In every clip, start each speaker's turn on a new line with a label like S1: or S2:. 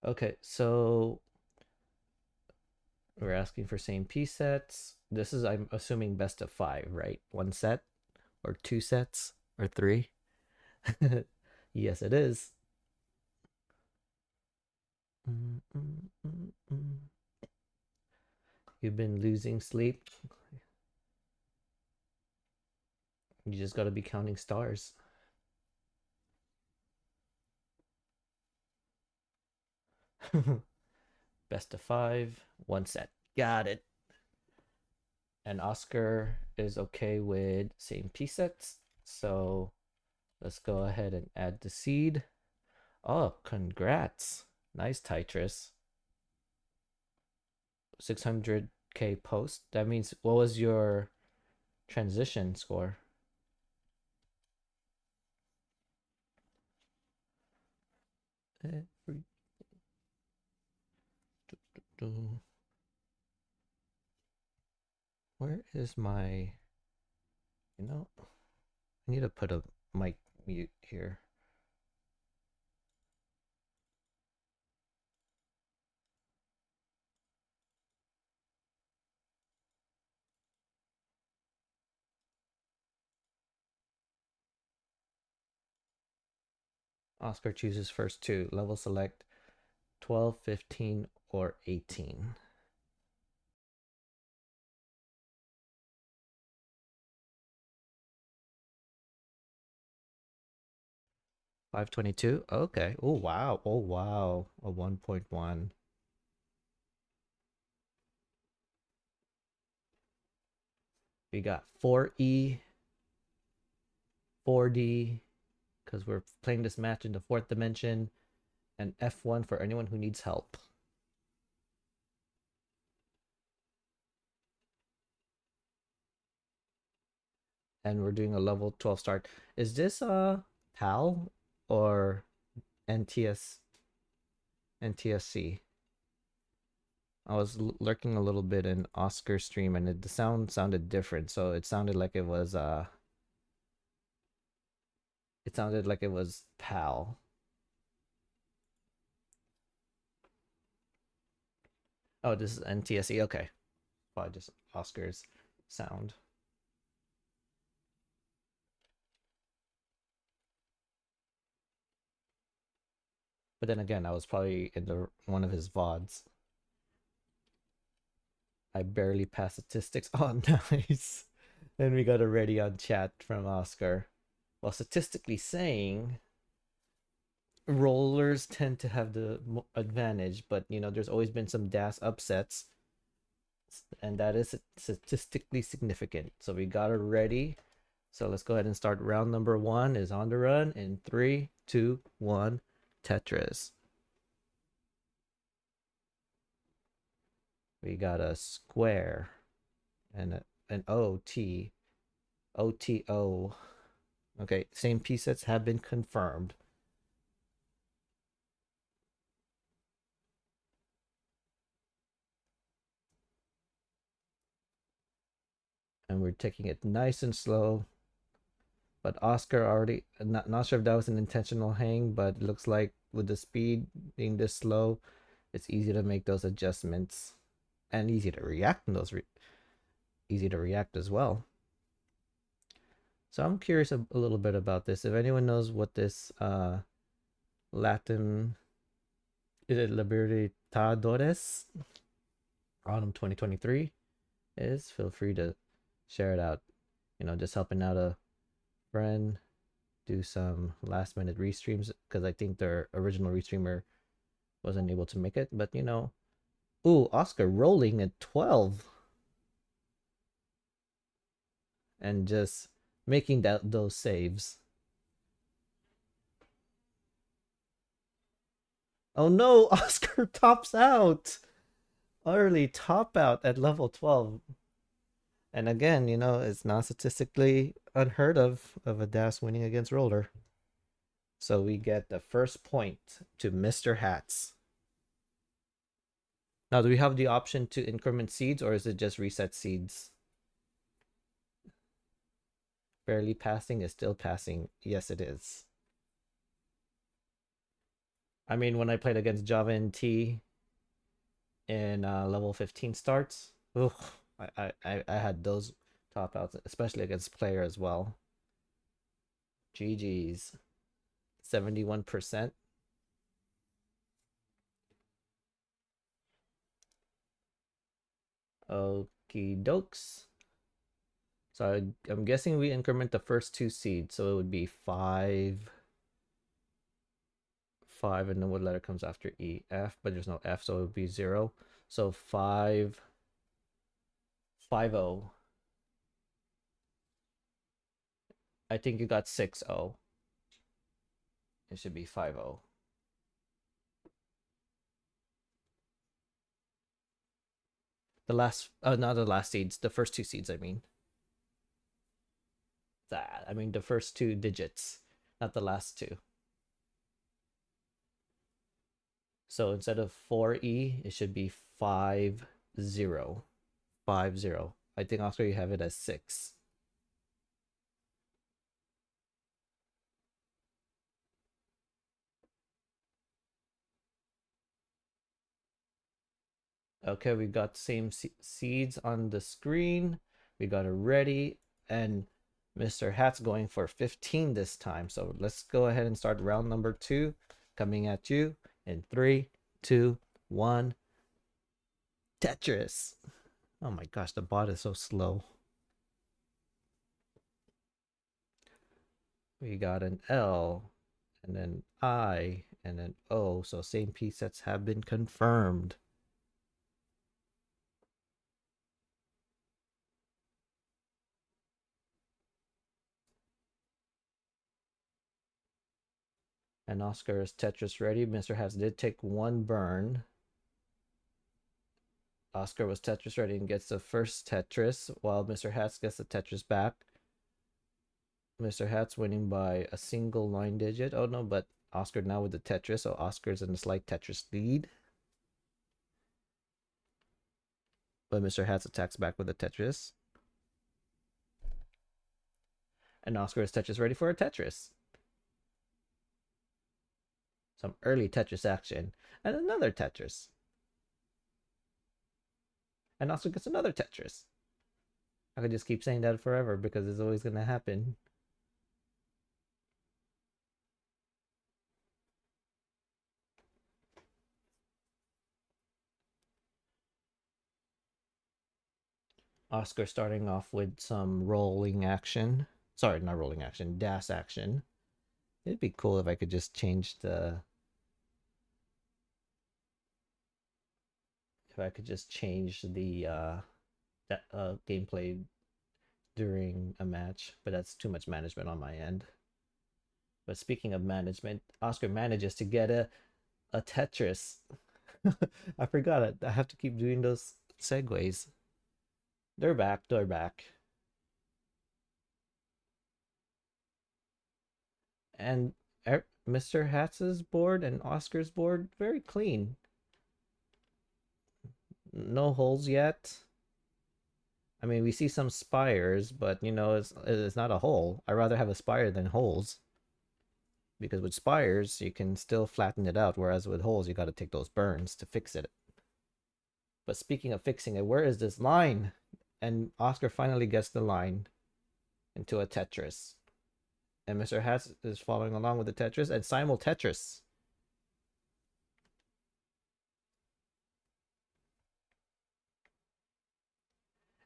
S1: Okay, so we're asking for same piece sets. This is, I'm assuming, best of 5, right? One set or 2 sets or 3? Yes, it is. Mm, mm, mm, mm. You've been losing sleep. You just got to be counting stars. Best of 5, one set. Got it. And Oscar is okay with same piece sets. So let's go ahead and add the seed. Oh, congrats. Nice, Tetris. 600K post. That means, what was your transition score? Every... Where is my... You know, I need to put a mic mute here. Oscar chooses first two. Level select 12, 15, or 18. $522. Okay. Oh wow. Oh wow. A 1.1. We got 4E, 4D, because we're playing this match in the fourth dimension, and F1 for anyone who needs help. And we're doing a level 12 start. Is this PAL or NTSC? I was lurking a little bit in Oscar's stream, and the sound sounded different. So it sounded like it was PAL. Oh, this is NTSC. Okay, probably just Oscar's sound. But then again, I was probably in one of his VODs. I barely passed statistics. Oh, nice. And we got a ready on chat from Oscar. Well, statistically saying, rollers tend to have the advantage, but there's always been some DAS upsets, and that is statistically significant. So we got it ready. So let's go ahead and start. Round number 1 is on the run in 3, 2, 1. Tetris. We got a square and an OT. OTO. Okay, same piece sets have been confirmed. And we're taking it nice and slow. But Oscar already, not sure if that was an intentional hang, but it looks like with the speed being this slow, it's easy to make those adjustments and easy to react, and easy to react as well. So I'm curious a little bit about this. If anyone knows what this LATAM, is it Libertadores Autumn 2023 is, feel free to share it out. Just helping out a friend, do some last minute restreams, because I think their original restreamer wasn't able to make it. But ooh, Oscar rolling at 12 and just making those saves. Oh no, Oscar tops out. Early top out at level 12. And again, it's not statistically unheard of a DAS winning against roller. So we get the first point to Mr. Haatz. Now, do we have the option to increment seeds, or is it just reset seeds? Barely passing is still passing. Yes, it is. I mean, when I played against Java and T in level 15 starts, ugh, I had those top outs, especially against player as well. GG's. 71%. Okie dokes. So I'm guessing we increment the first two seeds, so it would be 5, 5, and then what letter comes after E? F, but there's no F, so it would be 0. So 5, 5-0. I think you got 6-0. It should be 5-0. The last, not the last seeds, the first two seeds, I mean. That, I mean the first two digits, not the last two. So instead of 4E, it should be 5-0. 5-0. I think, Oscar, you have it as 6. Okay, we got same seeds on the screen. We got it ready, and Mr. Haatz going for 15 this time. So let's go ahead and start round number 2, coming at you in 3, 2, 1. Tetris. Oh my gosh, the bot is so slow. We got an L, and then I, and then O. So same piece sets have been confirmed. And Oscar is Tetris ready. Mr. Haatz did take one burn. Oscar was Tetris ready and gets the first Tetris, while Mr. Haatz gets the Tetris back. Mr. Haatz winning by a single line digit. Oh no, but Oscar now with the Tetris, so Oscar's in a slight Tetris lead. But Mr. Haatz attacks back with the Tetris. And Oscar is Tetris ready for a Tetris. Some early Tetris action. And another Tetris. And Oscar gets another Tetris. I could just keep saying that forever because it's always going to happen. Oscar starting off with some rolling action. Sorry, not rolling action, dash action. It'd be cool if I could just change the... If I could just change the gameplay during a match, but that's too much management on my end. But speaking of management, Oscar manages to get a Tetris. I forgot it. I have to keep doing those segues. They're back. They're back. And Mr. Hatz's board and Oscar's board, very clean. No holes yet. I mean, we see some spires, but you know, it's not a hole. I'd rather have a spire than holes. Because with spires, you can still flatten it out, whereas with holes, you got to take those burns to fix it. But speaking of fixing it, where is this line? And Oscar finally gets the line into a Tetris. And Mr. Haatz is following along with the Tetris and simul Tetris.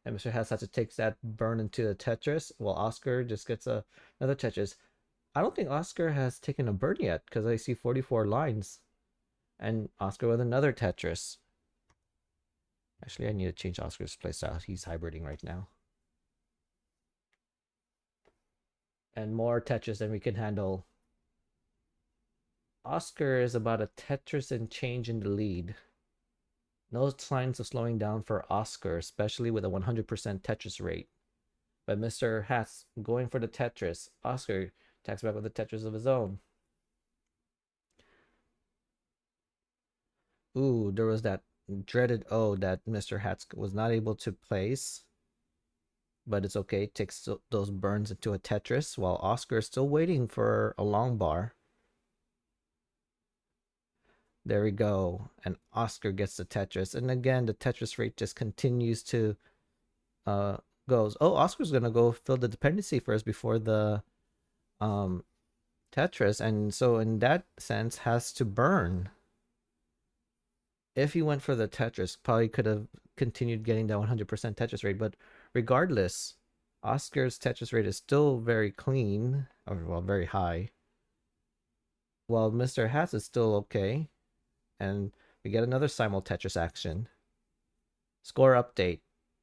S1: And Mr. Haatz has to take that burn into the Tetris, while Oscar just gets another Tetris. I don't think Oscar has taken a burn yet because I see 44 lines. And Oscar with another Tetris. Actually, I need to change Oscar's playstyle. He's hybriding right now. And more Tetris than we can handle. Oscar is about a Tetris and change in the lead. No signs of slowing down for Oscar, especially with a 100% Tetris rate. But Mr. Haatz going for the Tetris. Oscar attacks back with a Tetris of his own. Ooh, there was that dreaded O that Mr. Haatz was not able to place. But it's okay. Takes those burns into a Tetris while Oscar is still waiting for a long bar. There we go. And Oscar gets the Tetris. And again, the Tetris rate just continues to uh goes. Oh, Oscar's gonna go fill the dependency first before the um Tetris, and so in that sense has to burn. If he went for the Tetris, probably could have continued getting that 100% Tetris rate, but regardless, Oscar's Tetris rate is still very clean, or well, very high. While Mr. Haatz is still okay, and we get another simul Tetris action. Score update,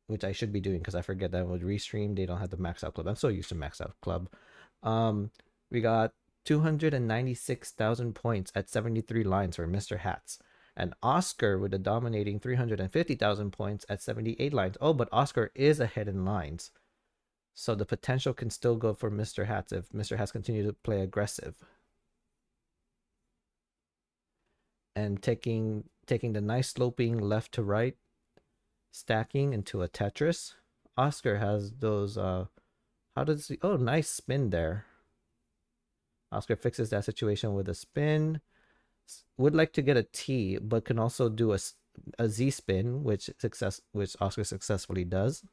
S1: which I should be doing because I forget that with Restream they don't have the max out club. I'm so used to max out club. We got 296,000 points at 73 lines for Mr. Haatz. And Oscar with a dominating 350,000 points at 78 lines. Oh, but Oscar is ahead in lines. So the potential can still go for Mr. Haatz if Mr. Haatz continues to play aggressive. And taking the nice sloping left to right, stacking into a Tetris. Oscar has those, how does he, oh, nice spin there. Oscar fixes that situation with a spin. Would like to get a T, but can also do a Z spin, which Oscar successfully does.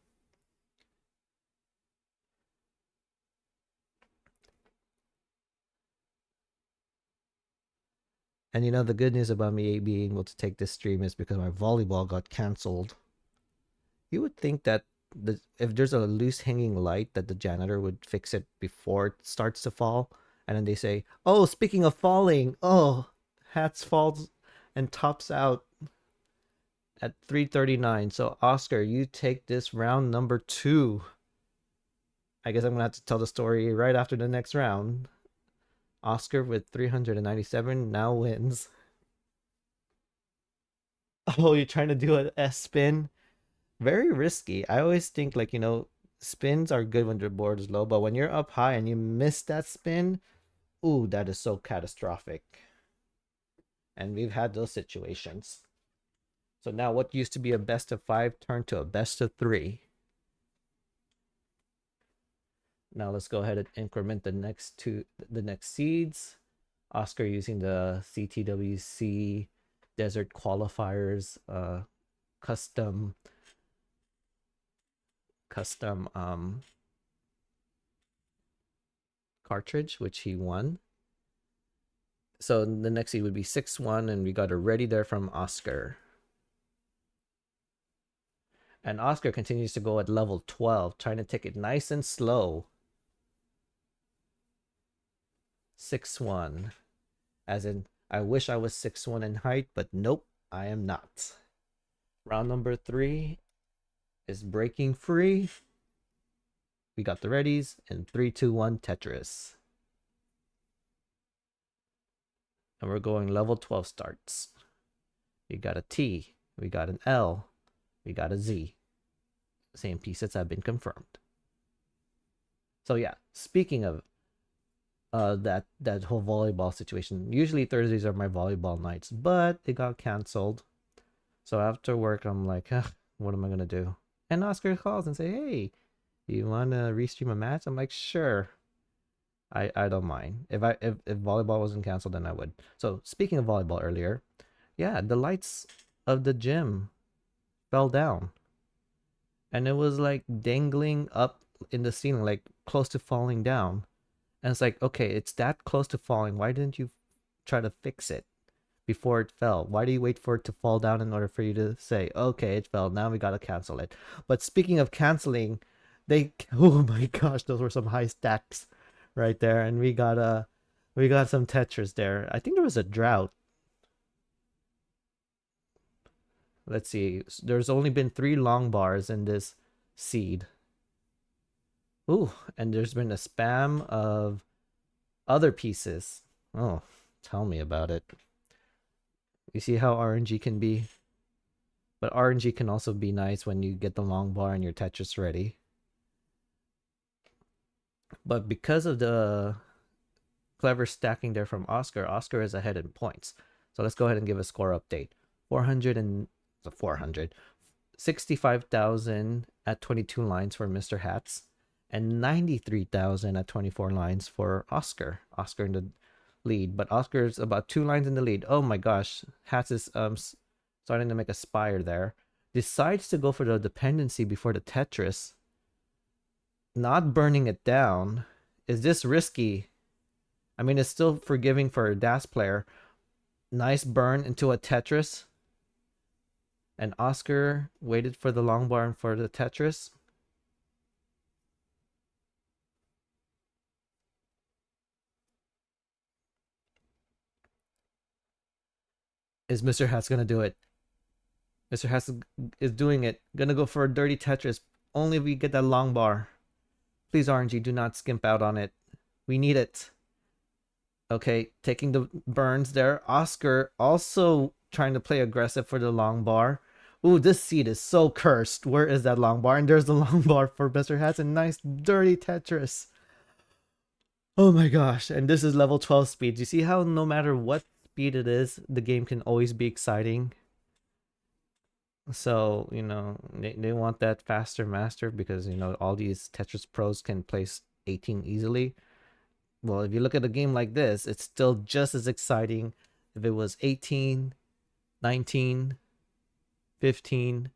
S1: And you know, the good news about me being able to take this stream is because my volleyball got canceled. You would think that if there's a loose hanging light that the janitor would fix it before it starts to fall. And then they say, oh, speaking of falling, oh, Haatz falls and tops out at 339. So Oscar, you take this round number 2. I guess I'm gonna have to tell the story right after the next round. Oscar with 397 now wins. Oh, you're trying to do an S spin? Very risky. I always think, like, you know, spins are good when the board is low, but when you're up high and you miss that spin, ooh, that is so catastrophic. And we've had those situations. So now what used to be a best of 5 turned to a best of 3. Now let's go ahead and increment the next seeds. Oscar using the CTWC Desert Qualifiers custom cartridge, which he won. So the next seed would be 6-1, and we got a ready there from Oscar. And Oscar continues to go at level 12, trying to take it nice and slow. 6-1. As in, I wish I was 6'1" in height, but nope, I am not. Round number 3 is breaking free. We got the readies, and 3, 2, 1 Tetris. And we're going level 12 starts. We got a T, we got an L, we got a Z. Same pieces have been confirmed. So yeah, speaking of that whole volleyball situation, usually Thursdays are my volleyball nights, but they got canceled. So after work, I'm like, what am I gonna do? And Oscar calls and say, hey, you want to restream a match? I'm like, sure. I don't mind. If volleyball wasn't canceled, then I would. So speaking of volleyball earlier, yeah, the lights of the gym fell down. And it was like dangling up in the ceiling, like close to falling down. And it's like, okay, it's that close to falling. Why didn't you try to fix it before it fell? Why do you wait for it to fall down in order for you to say, okay, it fell, now we gotta cancel it? But speaking of canceling, oh my gosh, those were some high stacks right there. And we got some Tetris there. I think there was a drought. Let's see. There's only been 3 long bars in this seed. Ooh, and there's been a spam of other pieces. Oh, tell me about it. You see how RNG can be? But RNG can also be nice when you get the long bar and your Tetris ready. But because of the clever stacking there from Oscar, Oscar is ahead in points. So let's go ahead and give a score update. 65,000 at 22 lines for Mr. Haatz, and 93,000 at 24 lines for Oscar. Oscar in the lead, but Oscar's about 2 lines in the lead. Oh my gosh, Haatz is starting to make a spire there. Decides to go for the dependency before the Tetris. Not burning it down. Is this risky? I mean, it's still forgiving for a DAS player. Nice burn into a Tetris. And Oscar waited for the long bar and for the Tetris. Is Mr. Haatz gonna do it? Mr. Haatz is doing it. Gonna go for a dirty Tetris. Only if we get that long bar. Please, RNG, do not skimp out on it. We need it. Okay, taking the burns there. Oscar also trying to play aggressive for the long bar. Ooh, this seed is so cursed. Where is that long bar? And there's the long bar for Mr. Haatz. A nice dirty Tetris. Oh my gosh. And this is level 12 speed. You see how no matter what speed it is, the game can always be exciting? So, they want that faster master because, all these Tetris pros can place 18 easily. Well, if you look at a game like this, it's still just as exciting if it was 18, 19, 15,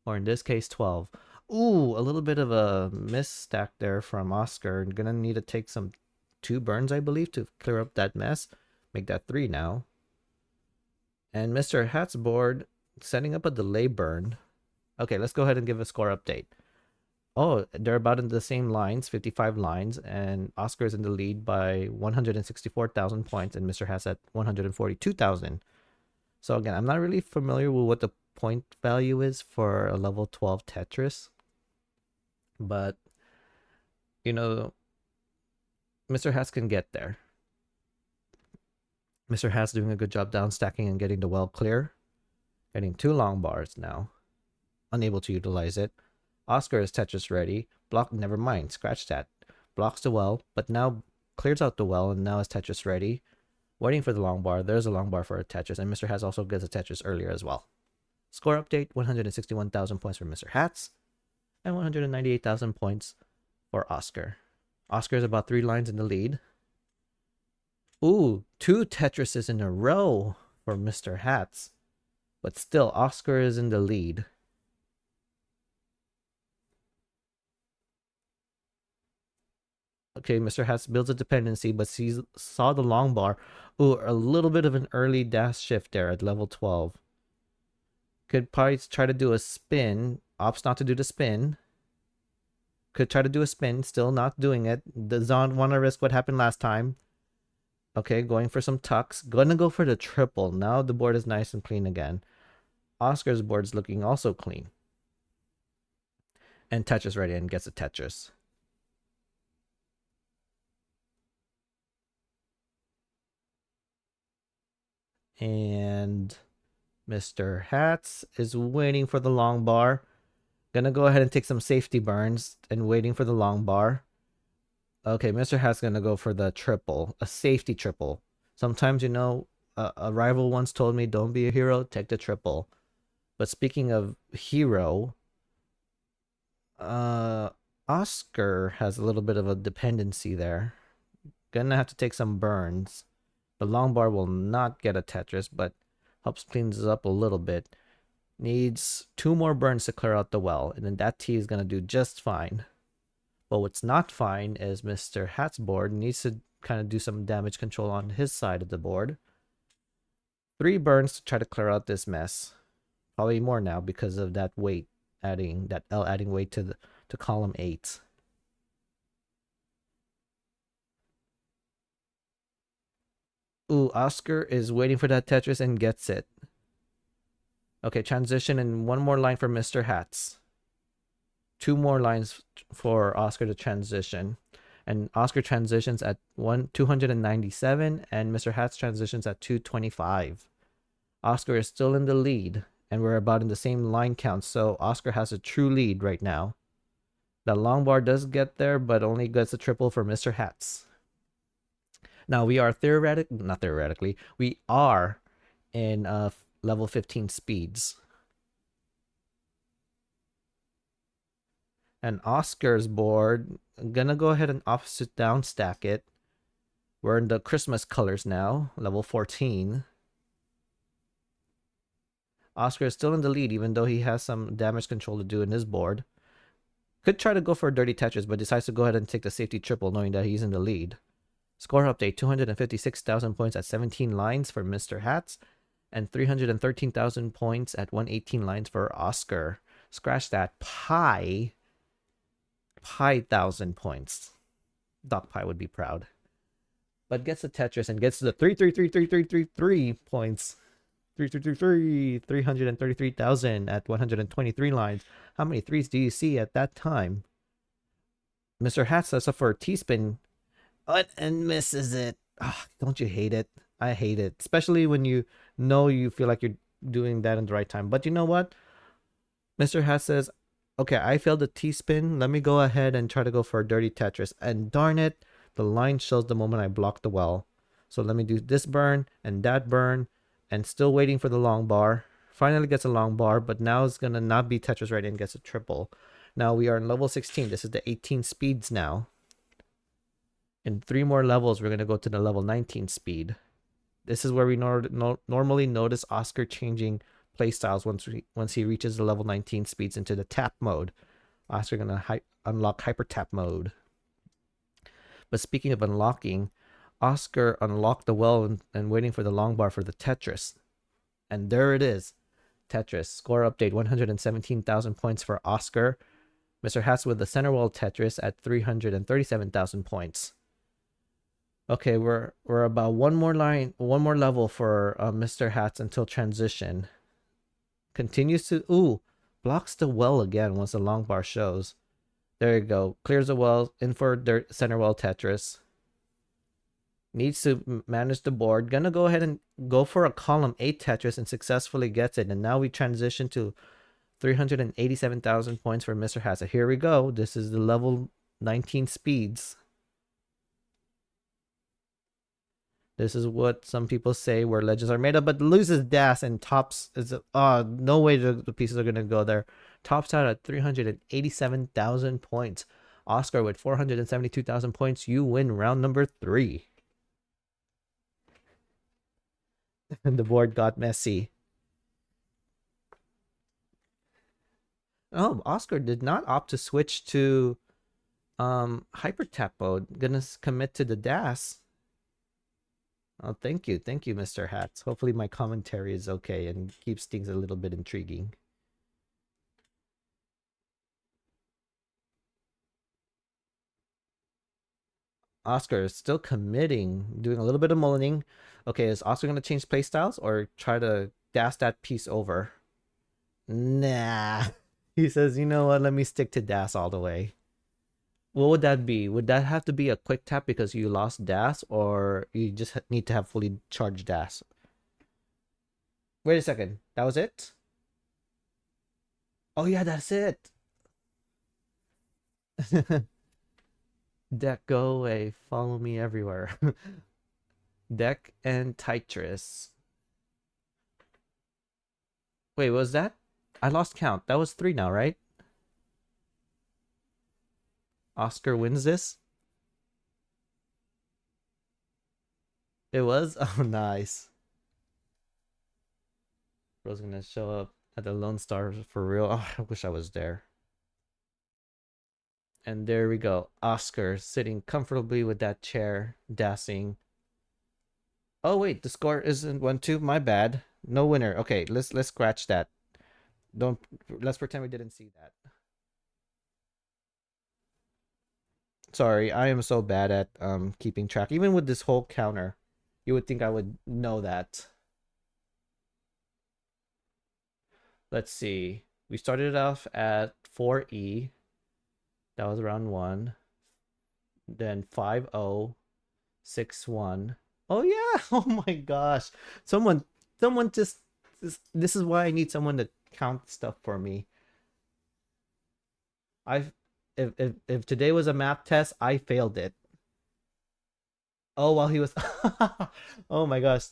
S1: or in this case, 12. Ooh, a little bit of a miss stack there from Oscar. Gonna need to take some 2 burns, I believe, to clear up that mess. Make that 3 now. And Mr. Haatz board setting up a delay burn. Okay, let's go ahead and give a score update. Oh, they're about in the same lines, 55 lines, and Oscar is in the lead by 164,000 points, and Mr. Haatz at 142,000. So again, I'm not really familiar with what the point value is for a level 12 Tetris, but Mr. Haatz can get there. Mr. Haatz doing a good job down stacking and getting the well clear. Getting 2 long bars now. Unable to utilize it. Oscar is Tetris ready. Block, never mind, scratch that. Blocks the well, but now clears out the well and now is Tetris ready. Waiting for the long bar. There's a long bar for a Tetris, and Mr. Haatz also gets a Tetris earlier as well. Score update, 161,000 points for Mr. Haatz, and 198,000 points for Oscar. Oscar is about 3 lines in the lead. Ooh, 2 Tetrises in a row for Mr. Haatz. But still, Oscar is in the lead. Okay, Mr. Haatz builds a dependency, but saw the long bar. Ooh, a little bit of an early dash shift there at level 12. Could probably try to do a spin. Opts not to do the spin. Could try to do a spin, still not doing it. Does not want to risk what happened last time. Okay, going for some tucks. Gonna go for the triple. Now the board is nice and clean again. Oscar's board's looking also clean. And Tetris ready and gets a Tetris. And Mr. Haatz is waiting for the long bar. Gonna go ahead and take some safety burns and waiting for the long bar. Okay, Mr. Haatz gonna go for the triple, a safety triple. Sometimes, a rival once told me, don't be a hero, take the triple. But speaking of hero, Oscar has a little bit of a dependency there. Gonna have to take some burns. The long bar will not get a Tetris, but helps cleans up a little bit. Needs 2 more burns to clear out the well, and then that T is gonna do just fine. But what's not fine is Mr. Haatz's board needs to kind of do some damage control on his side of the board. 3 burns to try to clear out this mess. Probably more now because of that weight adding weight to column 8. Ooh, Oscar is waiting for that Tetris and gets it. Okay, transition and 1 more line for Mr. Haatz. 2 more lines for Oscar to transition. And Oscar transitions at 297 and Mr. Haatz transitions at 225. Oscar is still in the lead and we're about in the same line count, so Oscar has a true lead right now. The long bar does get there, but only gets a triple for Mr. Haatz. Now we are we are in level 15 speeds. And Oscar's board, I'm gonna go ahead and opposite down stack it. We're in the Christmas colors now, level 14. Oscar is still in the lead, even though he has some damage control to do in his board. Could try to go for a dirty Tetris, but decides to go ahead and take the safety triple, knowing that he's in the lead. Score update, 256,000 points at 17 lines for Mr. Haatz, and 313,000 points at 118 lines for Oscar. Scratch that. Pi 1,000 points. Doc Pi would be proud. But gets the Tetris and gets the 333 points. 333,000 at 123 lines. How many threes do you see at that time? Mr. Haatz sets up for a T-spin and misses it. Don't you hate it? I hate it. Especially when you know you feel like you're doing that in the right time. But you know what? Mr. Haatz says, okay, I failed the T-spin. Let me go ahead and try to go for a dirty Tetris. And darn it, the line shows the moment I blocked the well. So let me do this burn and that burn. And still waiting for the long bar. Finally gets a long bar, but now it's going to not be Tetris ready and gets a triple. Now we are in level 16. This is the 18 speeds now. In 3 more levels, we're going to go to the level 19 speed. This is where we normally notice Oscar changing playstyles once he reaches the level 19 speeds into the tap mode. Oscar going to unlock hyper tap mode. But speaking of unlocking, Oscar unlocked the well and waiting for the long bar for the Tetris. And there it is. Tetris. Score update, 117,000 points for Oscar. Mr. Haatz with the center wall Tetris at 337,000 points. Okay, we're about one more level for Mr. Haatz until transition. Continues to blocks the well again once the long bar shows. There you go. Clears the well, in for center well Tetris. Needs to manage the board. Gonna go ahead and go for a column 8 Tetris and successfully gets it. And now we transition to 387,000 points for Mr. Haatz. Here we go. This is the level 19 speeds. This is what some people say where legends are made of, but loses Das and tops is no way the pieces are gonna go there. Tops out at 387,000 points. Oscar with 472,000 points. You win round number 3. And the board got messy. Oh, Oscar did not opt to switch to hyper tap mode. Gonna commit to the Das. Oh, thank you, Mr. Haatz. Hopefully my commentary is okay and keeps things a little bit intriguing. Oscar is still committing, doing a little bit of mullining. Okay, is Oscar going to change playstyles or try to dash that piece over? Nah. He says, you know what, let me stick to Das all the way. What would that be? Would that have to be a quick tap because you lost Das, or you just need to have fully charged Das? Wait a second. That was it? Oh yeah, that's it. Deck, go away. Follow me everywhere. Deck and Tetris. Wait, was that? I lost count. That was 3 now, right? Oscar wins this? It was? Oh, nice. Bro's gonna show up at the Lone Star for real. Oh, I wish I was there. And there we go. Oscar sitting comfortably with that chair, dancing. Oh wait, the score isn't 1-2. My bad. No winner. Okay, let's scratch that. Let's pretend we didn't see that. Sorry, I am so bad at keeping track. Even with this whole counter, you would think I would know that. Let's see. We started off at 4E. That was round 1. Then 5-0, 6-1. Oh yeah! Oh my gosh! Someone just this is why I need someone to count stuff for me. If today was a math test, I failed it. Oh, while he was oh my gosh.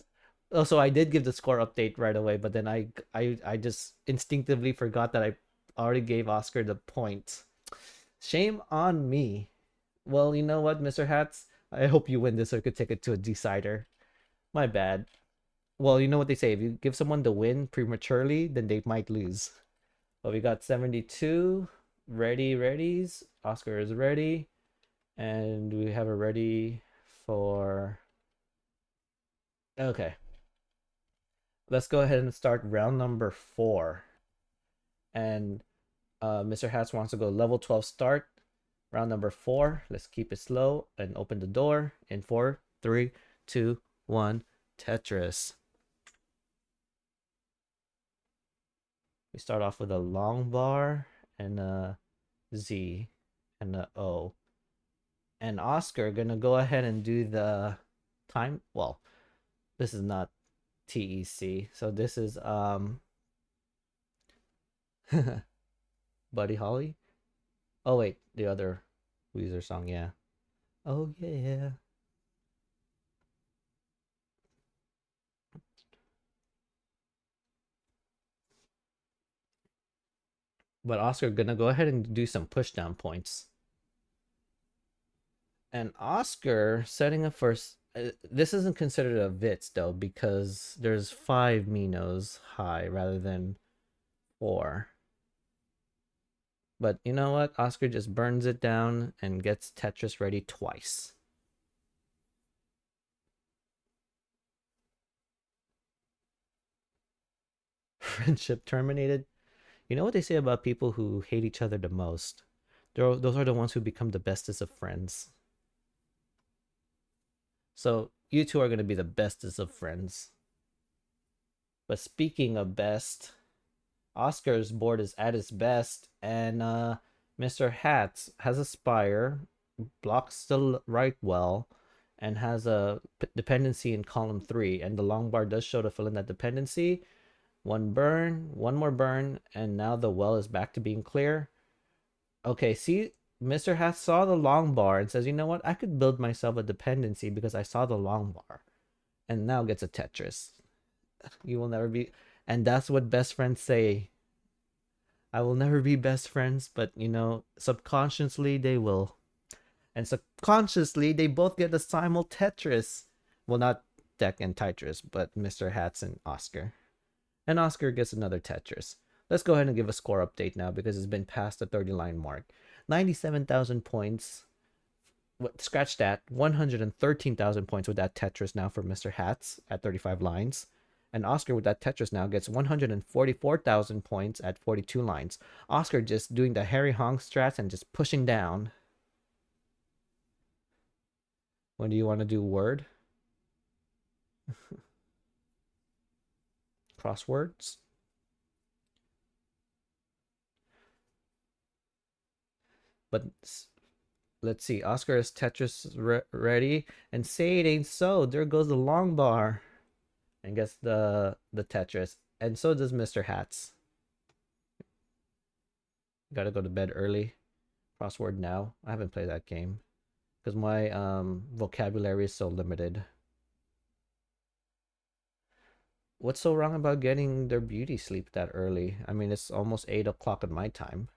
S1: Oh, so I did give the score update right away, but then I just instinctively forgot that I already gave Oscar the point. Shame on me. Well, you know what, Mr. Haatz? I hope you win this so I could take it to a decider. My bad. Well, you know what they say, if you give someone the win prematurely, then they might lose. But we got 72 readies. Oscar is ready. And we have a ready for... Okay. Let's go ahead and start round number 4. And Mr. Haatz wants to go level 12 start. Round number 4. Let's keep it slow and open the door in 4, 3, 2, 1. Tetris. We start off with a long bar and a Z and a O. And Oscar gonna go ahead and do the time. Well, this is not TEC, so this is Buddy Holly. Oh wait, the other Weezer song, yeah. Oh yeah. But Oscar gonna go ahead and do some pushdown points. And Oscar setting up for this isn't considered a Vitz though, because there's 5 Minos high rather than 4. But you know what? Oscar just burns it down and gets Tetris ready twice. Friendship terminated. You know what they say about people who hate each other the most? Those are the ones who become the bestest of friends. So you two are going to be the bestest of friends. But speaking of best, Oscar's board is at its best, and Mr. Haatz has a spire, blocks the right well, and has a dependency in column 3, and the long bar does show to fill in that dependency. One burn, one more burn, and now the well is back to being clear. Okay, see, Mr. Haatz saw the long bar and says, you know what, I could build myself a dependency because I saw the long bar, and now gets a Tetris. You will never be... And that's what best friends say. I will never be best friends, but you know, subconsciously they will. And subconsciously they both get a simul Tetris. Well, not Deck and Tetris, but Mr. Haatz and Oscar. And Oscar gets another Tetris. Let's go ahead and give a score update now because it's been past the 30 line mark. 97,000 points. Scratch that. 113,000 points with that Tetris now for Mr. Haatz at 35 lines. And Oscar with that Tetris now gets 144,000 points at 42 lines. Oscar just doing the Harry Hong strats and just pushing down. When do you want to do word? Crosswords? But let's see. Oscar is Tetris ready. And say it ain't so. There goes the long bar. And gets the Tetris. And so does Mr. Haatz. Gotta go to bed early. Crossword now. I haven't played that game because my vocabulary is so limited. What's so wrong about getting their beauty sleep that early? I mean, it's almost 8 o'clock at my time.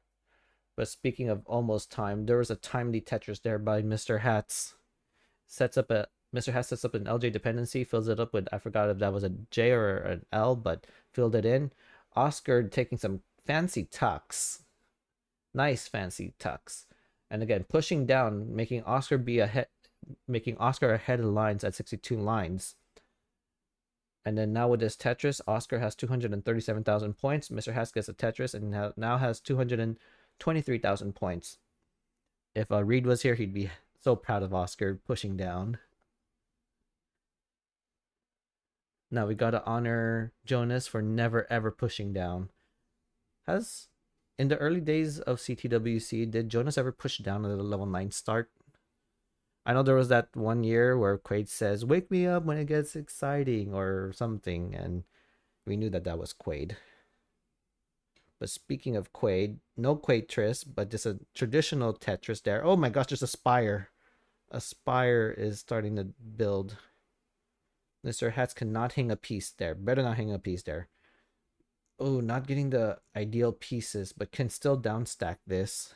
S1: But speaking of almost time, there was a timely Tetris there by Mr. Haatz. Mr. Haatz sets up an LJ dependency, fills it up with, I forgot if that was a J or an L, but filled it in. Oscar taking some fancy tucks. Nice fancy tucks. And again, pushing down, making Oscar ahead of the lines at 62 lines. And then now with this Tetris, Oscar has 237,000 points. Mr. Haatz gets a Tetris and now has 223,000 points. If Reed was here, he'd be so proud of Oscar pushing down. Now we gotta honor Jonas for never ever pushing down. In the early days of CTWC, did Jonas ever push down at the level 9 start? I know there was that one year where Quaid says, "Wake me up when it gets exciting," or something, and we knew that was Quaid. But speaking of Quaid, no Quaid Tris, but just a traditional Tetris there. Oh my gosh, there's a spire. A spire is starting to build. Mr. Haatz cannot hang a piece there. Better not hang a piece there. Oh, not getting the ideal pieces, but can still downstack this.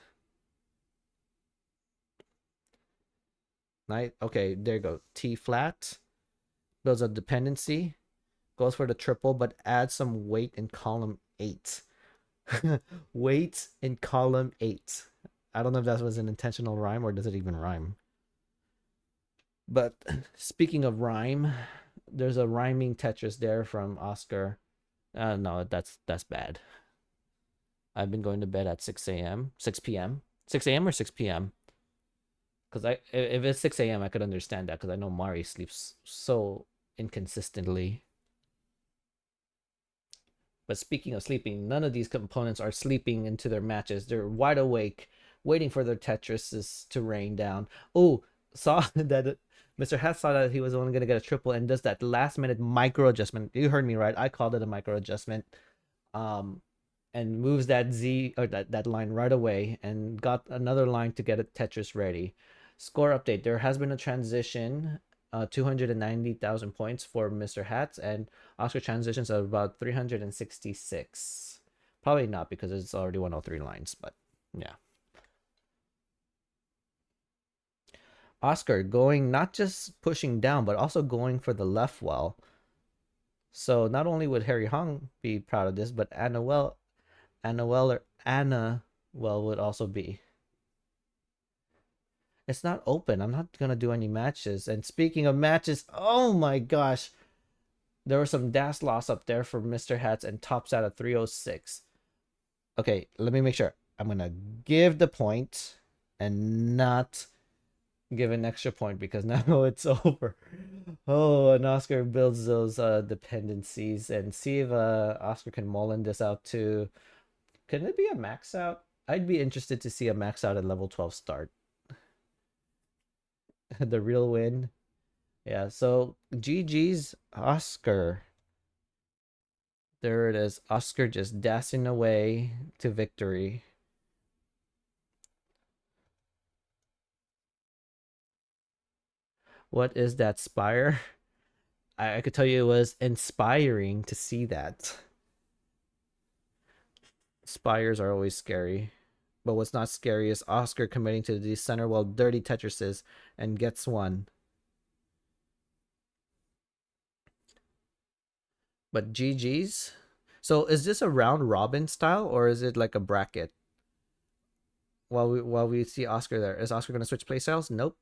S1: Okay, there you go. T flat builds a dependency, goes for the triple, but adds some weight in column 8. Weight in column 8. I don't know if that was an intentional rhyme or does it even rhyme. But speaking of rhyme, there's a rhyming Tetris there from Oscar. No, that's bad. I've been going to bed at 6 a.m. 6 p.m. 6 a.m. or 6 p.m. Because if it's 6 a.m. I could understand that because I know Mari sleeps so inconsistently. But speaking of sleeping, none of these components are sleeping into their matches. They're wide awake, waiting for their Tetrises to rain down. Oh, saw that Mr. Haatz saw that he was only going to get a triple and does that last minute micro adjustment. You heard me right. I called it a micro adjustment. Um, and moves that Z or that line right away and got another line to get a Tetris ready. Score update. There has been a transition, 290,000 points for Mr. Haatz, and Oscar transitions at about 366. Probably not because it's already 103 lines, but yeah. Oscar going not just pushing down, but also going for the left well. So not only would Harry Hung be proud of this, but Anna or Anna would also be. It's not open. I'm not gonna do any matches. And speaking of matches, oh my gosh, there was some dash loss up there for Mr. Haatz and tops out at 306. Okay, let me make sure. I'm gonna give the point and not give an extra point because now it's over. Oh, and Oscar builds those dependencies and see if Oscar can mullen this out too. Can it be a max out? I'd be interested to see a max out at level 12 start. The real win. Yeah, so GG's Oscar. There it is. Oscar just dashing away to victory. What is that spire? I could tell you it was inspiring to see that. Spires are always scary. But what's not scary is Oscar committing to these center well dirty Tetrises and gets one. But GG's. So is this a round robin style or is it like a bracket? While we see Oscar there, is Oscar gonna switch playstyles? Nope.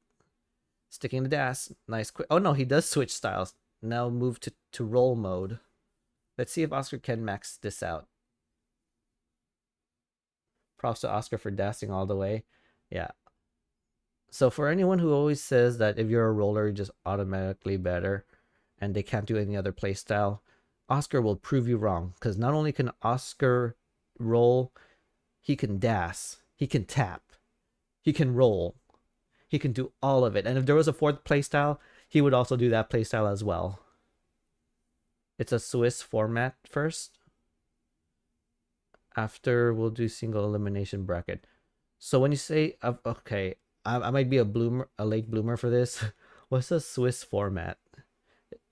S1: Sticking the dash. Nice quick. Oh no, he does switch styles. Now move to roll mode. Let's see if Oscar can max this out. Props to Oscar for dashing all the way. Yeah. So for anyone who always says that if you're a roller, you're just automatically better and they can't do any other playstyle, Oscar will prove you wrong. Because not only can Oscar roll, he can dash, he can tap, he can roll, he can do all of it. And if there was a fourth playstyle, he would also do that playstyle as well. It's a Swiss format first. After we'll do single elimination bracket. So when you say okay, I might be a late bloomer for this. What's a Swiss format?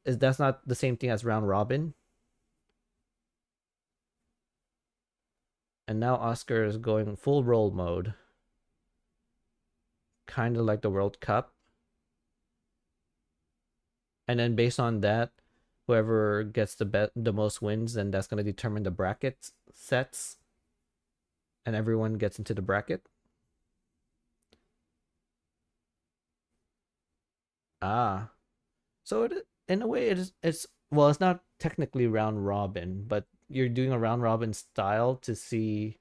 S1: Is that's not the same thing as round robin? And now Oscar is going full roll mode. Kind of like the World Cup. And then based on that, whoever gets the most wins, then that's going to determine the bracket sets. And everyone gets into the bracket. Ah. So in a way it's well, it's not technically round robin, but you're doing a round robin style to see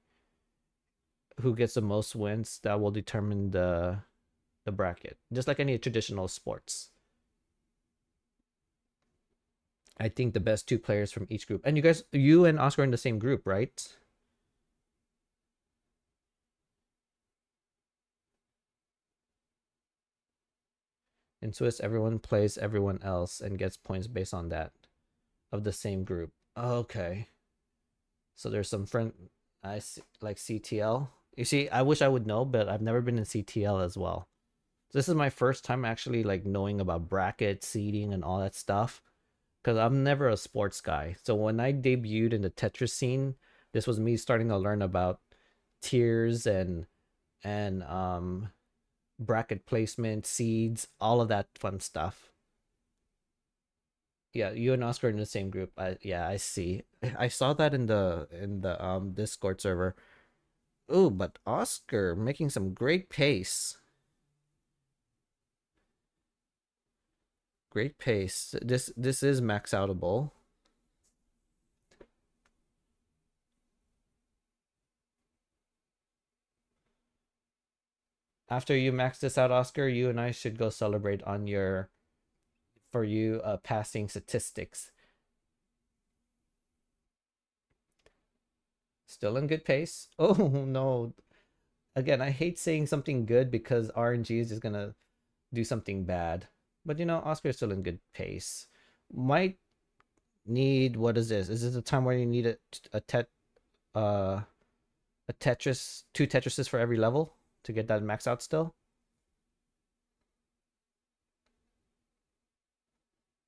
S1: who gets the most wins. That will determine the bracket, just like any traditional sports. I think the best two players from each group, and you and Oscar are in the same group, right? In Swiss, everyone plays everyone else and gets points based on that of the same group. Okay. So there's some friend I see, like CTL. You see, I wish I would know, but I've never been in CTL as well. So this is my first time actually like knowing about bracket seeding and all that stuff. Because I'm never a sports guy. So when I debuted in the Tetris scene, this was me starting to learn about tiers and bracket placement, seeds, all of that fun stuff. Yeah, you and Oscar are in the same group. Yeah, I see. I saw that in the Discord server. Oh, but Oscar making some great pace. Great pace. This is max outable. After you max this out, Oscar, you and I should go celebrate on your for you passing statistics. Still in good pace. Oh no. Again, I hate saying something good because RNG is just gonna do something bad. But you know, Oscar's still in good pace. Might need, what is this? Is this a time where you need uh a Tetris, two Tetrises for every level to get that max out still?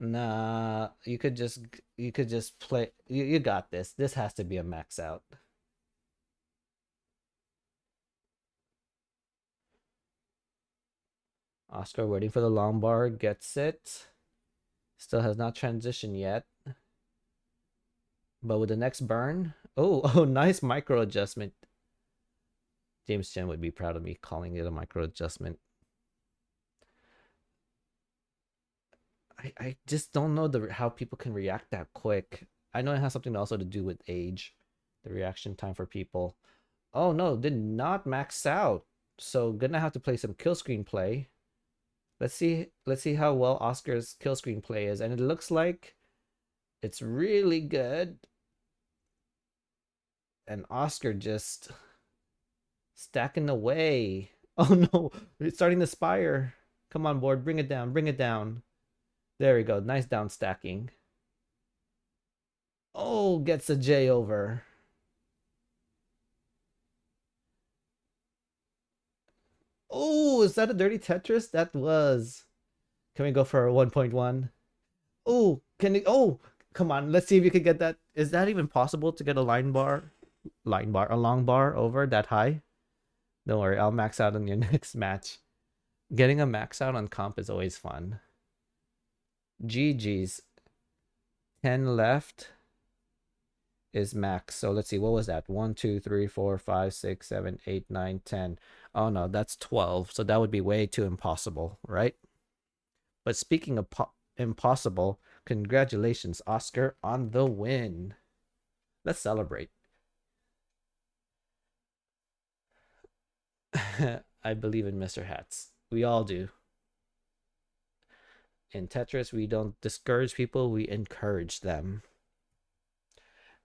S1: Nah, you could just play. You got this. This has to be a max out. Oscar waiting for the long bar, gets it. Still has not transitioned yet. But with the next burn, oh, nice micro adjustment. James Chen would be proud of me calling it a micro adjustment. I just don't know how people can react that quick. I know it has something also to do with age, the reaction time for people. Oh no, did not max out. So gonna have to play some kill screen play. Let's see how well Oscar's kill screen play is, and it looks like it's really good. And Oscar just stacking away. Oh no, it's starting to spire. Come on, board, bring it down, bring it down. There we go. Nice down stacking. Oh, gets a J over. Oh, is that a dirty Tetris? That was. Can we go for a 1.1? Oh, can it? Oh, come on. Let's see if you can get that. Is that even possible to get a a long bar over that high? Don't worry, I'll max out on your next match. Getting a max out on comp is always fun. GG's. 10 left is max. So let's see, what was that? 1, 2, 3, 4, 5, 6, 7, 8, 9, 10. Oh no, that's 12. So that would be way too impossible, right? But speaking of impossible, congratulations, Oscar, on the win. Let's celebrate. I believe in Mr. Haatz. We all do. In Tetris, we don't discourage people, we encourage them.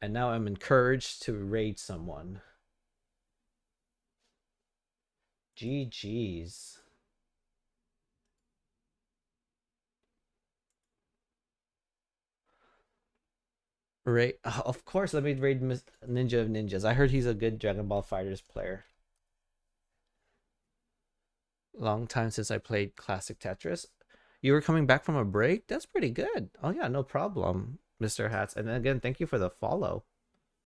S1: And now I'm encouraged to raid someone. GG's. Right. Of course, let me raid Ninja of Ninjas. I heard he's a good Dragon Ball Fighters player. Long time since I played Classic Tetris. You were coming back from a break? That's pretty good. Oh yeah, no problem, Mr. Haatz. And again, thank you for the follow.